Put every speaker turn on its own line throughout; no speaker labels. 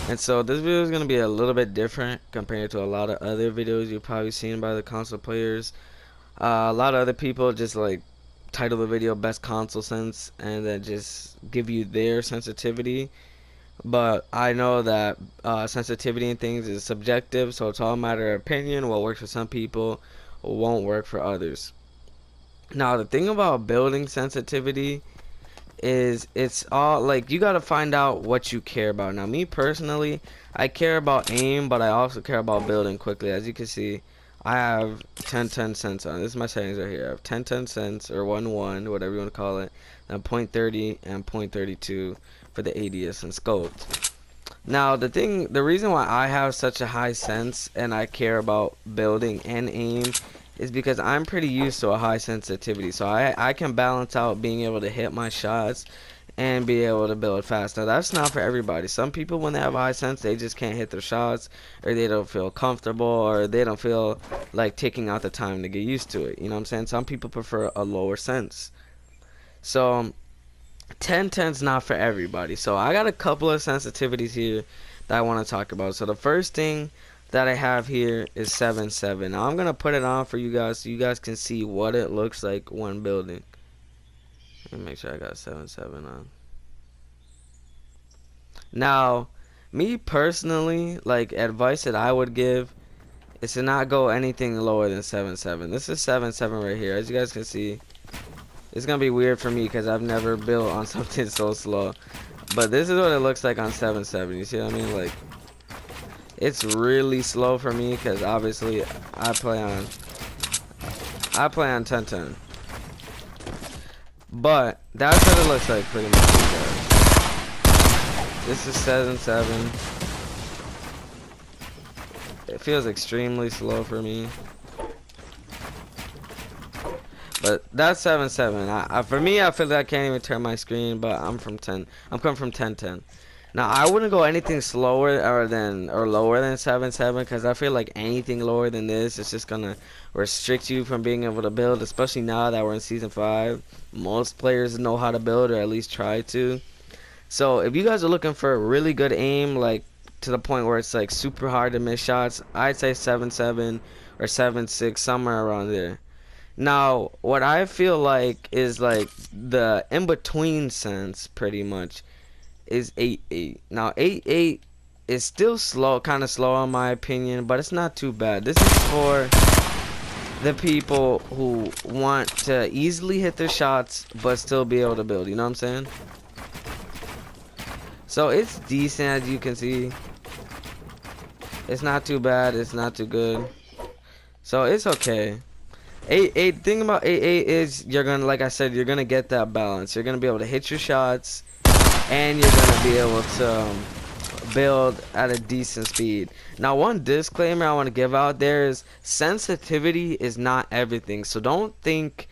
And so this video is going to be a little bit different compared to a lot of other videos you've probably seen by the console players. A lot of other people just like title the video best console sense and then just give you their sensitivity. But I know that sensitivity in things is subjective, so it's all a matter of opinion. What works for some people won't work for others. Now, the thing about building sensitivity is it's all like you gotta find out what you care about. Now, me personally, I care about aim, but I also care about building quickly. As you can see, I have 10 cents on. This is my settings right here. I have 10 cents or 1 whatever you want to call it, and 0.30 and 0.32 for the ADS and scoped. Now, the reason why I have such a high sense and I care about building and aim is because I'm pretty used to a high sensitivity. So I can balance out being able to hit my shots and be able to build fast. Now, that's not for everybody. Some people, when they have high sense, they just can't hit their shots, or they don't feel comfortable, or they don't feel like taking out the time to get used to it. You know what I'm saying? Some people prefer a lower sense. So 10's not for everybody. So I got a couple of sensitivities here that I want to talk about. So the first thing that I have here is 7.7. Now I'm gonna put it on for you guys so you guys can see what it looks like when building. Let me make sure I got 7.7 on. Now, me personally, like advice that I would give is to not go anything lower than 7.7. This is 7.7 right here. As you guys can see, it's gonna be weird for me because I've never built on something so slow. But this is what it looks like on 7.7. You see what I mean? Like, it's really slow for me because obviously I play on 10.10. But that's what it looks like pretty much, guys. This is 7.7. It feels extremely slow for me. But that's 7.7. For me, I feel like I can't even turn my screen, but I'm from 10. I'm coming from 10.10. Now, I wouldn't go anything slower or lower than 7.7 because I feel like anything lower than this is just gonna restrict you from being able to build, especially now that we're in season 5. Most players know how to build, or at least try to. So if you guys are looking for a really good aim, like to the point where it's like super hard to miss shots, I'd say 7.7 or 7.6, somewhere around there. Now, what I feel like is like the in-between sense, pretty much, is 8.8. Now, 8.8 is still slow, kind of slow in my opinion, but it's not too bad. This is for the people who want to easily hit their shots, but still be able to build. You know what I'm saying? So it's decent, as you can see. It's not too bad. It's not too good. So it's okay. 8.8. Thing about 8.8 is you're gonna, like I said, you're gonna get that balance. You're gonna be able to hit your shots, and you're gonna be able to build at a decent speed. Now, one disclaimer I want to give out there is sensitivity is not everything. So don't think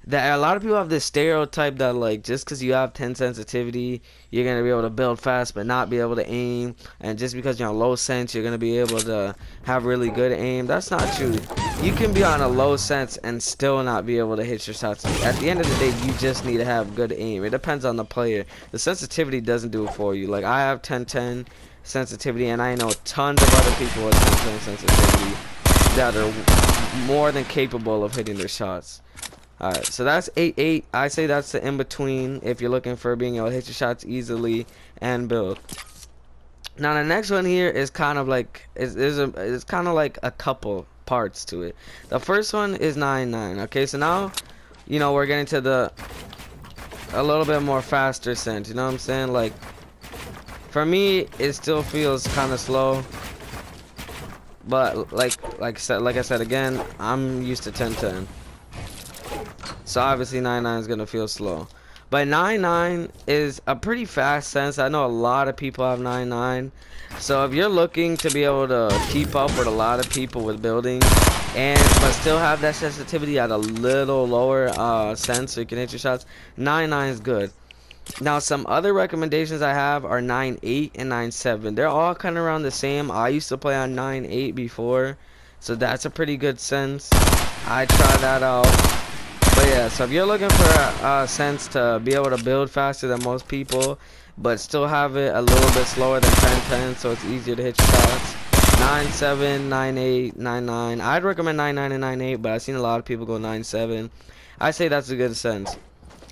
that a lot of people have this stereotype that like just because you have 10 sensitivity you're gonna be able to build fast but not be able to aim, and just because you're on low sense you're gonna be able to have really good aim. That's not true. You can be on a low sense and still not be able to hit your shots. At the end of the day, you just need to have good aim. It depends on the player. The sensitivity doesn't do it for you. Like, I have 10 sensitivity, and I know tons of other people with 10 sensitivity that are more than capable of hitting their shots. Alright, so that's 8.8. I say that's the in-between if you're looking for being able to hit your shots easily and build. Now, the next one here is kind of like, it's kind of like a couple parts to it. The first one is 9.9. Okay, so now, you know, we're getting to a little bit more faster sense. You know what I'm saying? Like, for me, it still feels kind of slow. But like I said again, I'm used to 10.10. So obviously 9.9 is gonna feel slow, but 9.9 is a pretty fast sense. I know a lot of people have 9.9, so if you're looking to be able to keep up with a lot of people with building but still have that sensitivity at a little lower sense so you can hit your shots, 9.9 is good. Now, some other recommendations I have are 9.8 and 9.7. They're all kind of around the same. I used to play on 9.8 before, so that's a pretty good sense. I try that out. But yeah, so if you're looking for a sense to be able to build faster than most people, but still have it a little bit slower than 1010, so it's easier to hit your shots. 9.7, 9.8, 9.9. I'd recommend 9.9 and 9.8, but I've seen a lot of people go 9.7. I say that's a good sense.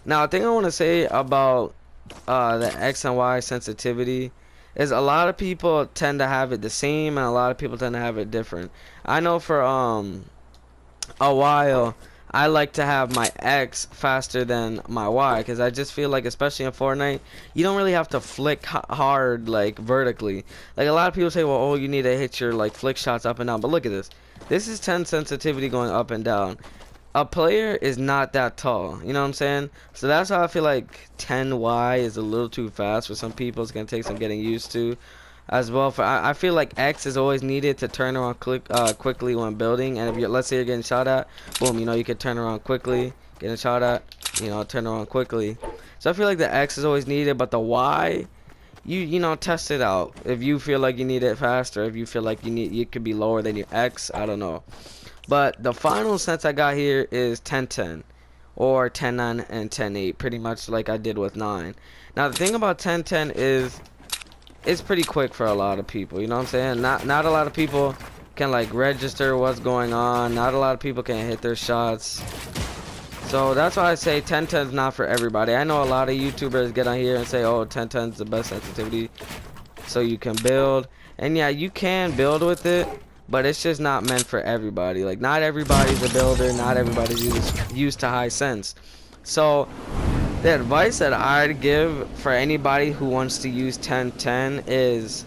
Now, the thing I want to say about the X and Y sensitivity is a lot of people tend to have it the same, and a lot of people tend to have it different. I know for a while I like to have my X faster than my Y, because I just feel like, especially in Fortnite, you don't really have to flick hard like vertically. Like a lot of people say, well, oh, you need to hit your like flick shots up and down, but look at this. This is 10 sensitivity going up and down. A player is not that tall, you know what I'm saying? So that's how I feel like 10Y is a little too fast for some people. It's gonna take some getting used to as well. For I feel like X is always needed to turn around quickly when building, and if you, let's say you're getting shot at, boom, you know, you could turn around quickly, getting shot at, you know, turn around quickly. So I feel like the X is always needed, but the Y, you know, test it out. If you feel like you need it faster, if you feel like you could be lower than your X, I don't know. But the final sense I got here is 1010 or 10.9 and 10.8, pretty much like I did with 9. Now the thing about 1010 is it's pretty quick for a lot of people, you know what I'm saying? Not a lot of people can like register what's going on. Not a lot of people can hit their shots. So that's why I say 1010 is not for everybody. I know a lot of YouTubers get on here and say, oh, 1010 is the best sensitivity so you can build. And yeah, you can build with it, but it's just not meant for everybody. Like, not everybody's a builder, not everybody's used to high sense. So the advice that I'd give for anybody who wants to use 1010 is,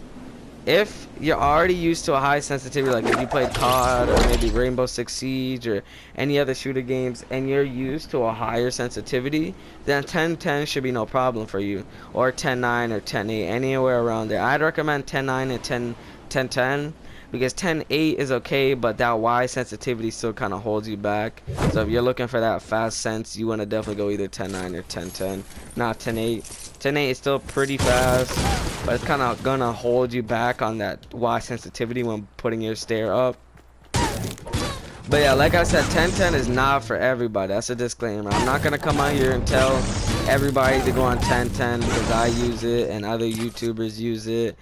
if you're already used to a high sensitivity, like if you played COD or maybe Rainbow Six Siege or any other shooter games, and you're used to a higher sensitivity, then 1010 should be no problem for you, or 10.9 or 10.8, anywhere around there. I'd recommend 10.9 and 10.10, because 10.8 is okay, but that Y sensitivity still kind of holds you back. So if you're looking for that fast sense, you want to definitely go either 10.9 or 10.10, not 10.8. 10.8 is still pretty fast, but it's kind of gonna hold you back on that Y sensitivity when putting your stair up. But yeah, like I said, 1010 is not for everybody. That's a disclaimer. I'm not gonna come out here and tell everybody to go on 1010 because I use it and other YouTubers use it.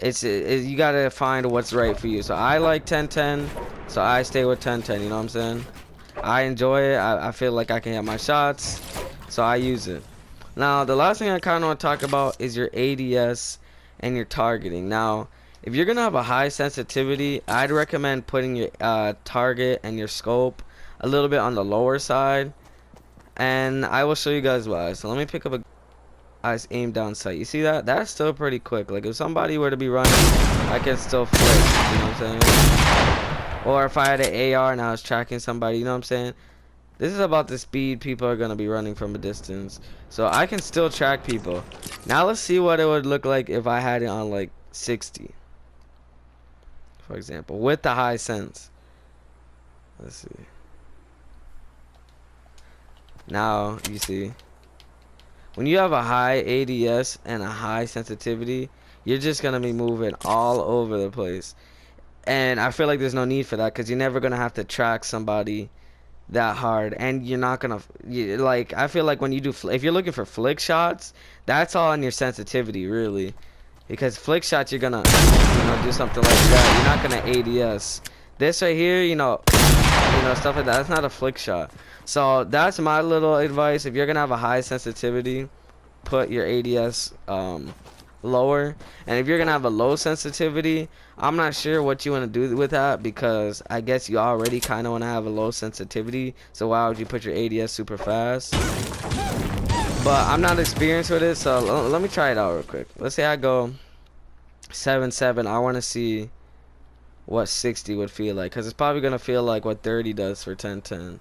You gotta find what's right for you. So I like 1010, so I stay with 1010. You know what I'm saying? I enjoy it. I feel like I can hit my shots, so I use it. Now, the last thing I kind of want to talk about is your ADS and your targeting. Now, if you're going to have a high sensitivity, I'd recommend putting your target and your scope a little bit on the lower side. And I will show you guys why. So let me pick up a nice aim down sight. You see that? That's still pretty quick. Like, if somebody were to be running, I can still flick. You know what I'm saying? Or if I had an AR and I was tracking somebody, you know what I'm saying? This is about the speed people are going to be running from a distance. So I can still track people. Now let's see what it would look like if I had it on like 60. For example, with the high sense. Let's see. Now, you see. When you have a high ADS and a high sensitivity, you're just going to be moving all over the place. And I feel like there's no need for that, because you're never going to have to track somebody that hard, and you're not gonna like, I feel like when you do if you're looking for flick shots, that's all on your sensitivity really, because flick shots you're gonna, you know, do something like that. You're not gonna ADS this right here, you know, stuff like that. That's not a flick shot. So that's my little advice. If you're gonna have a high sensitivity, put your ADS lower. And if you're gonna have a low sensitivity, I'm not sure what you want to do with that, because I guess you already kind of want to have a low sensitivity, so why would you put your ADS super fast? But I'm not experienced with it, so let me try it out real quick. Let's say I go 7.7. I want to see what 60 would feel like, because it's probably gonna feel like what 30 does for 1010.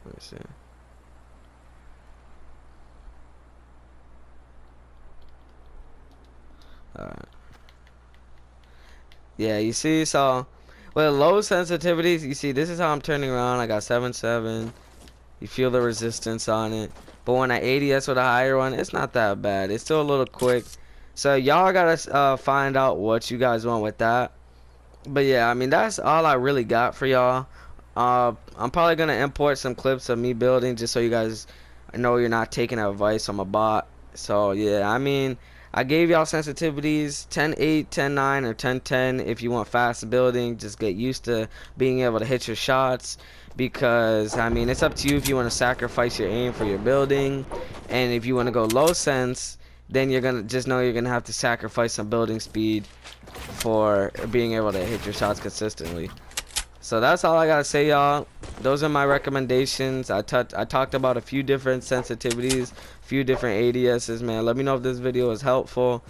Let me see. Alright. Yeah, you see, so with low sensitivities, you see, this is how I'm turning around. I got 7.7. You feel the resistance on it. But when I ADS with a higher one, it's not that bad. It's still a little quick. So y'all gotta find out what you guys want with that. But yeah, I mean, that's all I really got for y'all. I'm probably gonna import some clips of me building, just so you guys know you're not taking advice from a bot. So yeah, I mean, I gave y'all sensitivities 10.8, 10.9, or 10.10 if you want fast building. Just get used to being able to hit your shots, because I mean, it's up to you if you want to sacrifice your aim for your building, and if you want to go low sense, then you're gonna just know you're gonna have to sacrifice some building speed for being able to hit your shots consistently. So that's all I gotta say, y'all. Those are my recommendations. I talked about a few different sensitivities, a few different ADSs, man. Let me know if this video is helpful.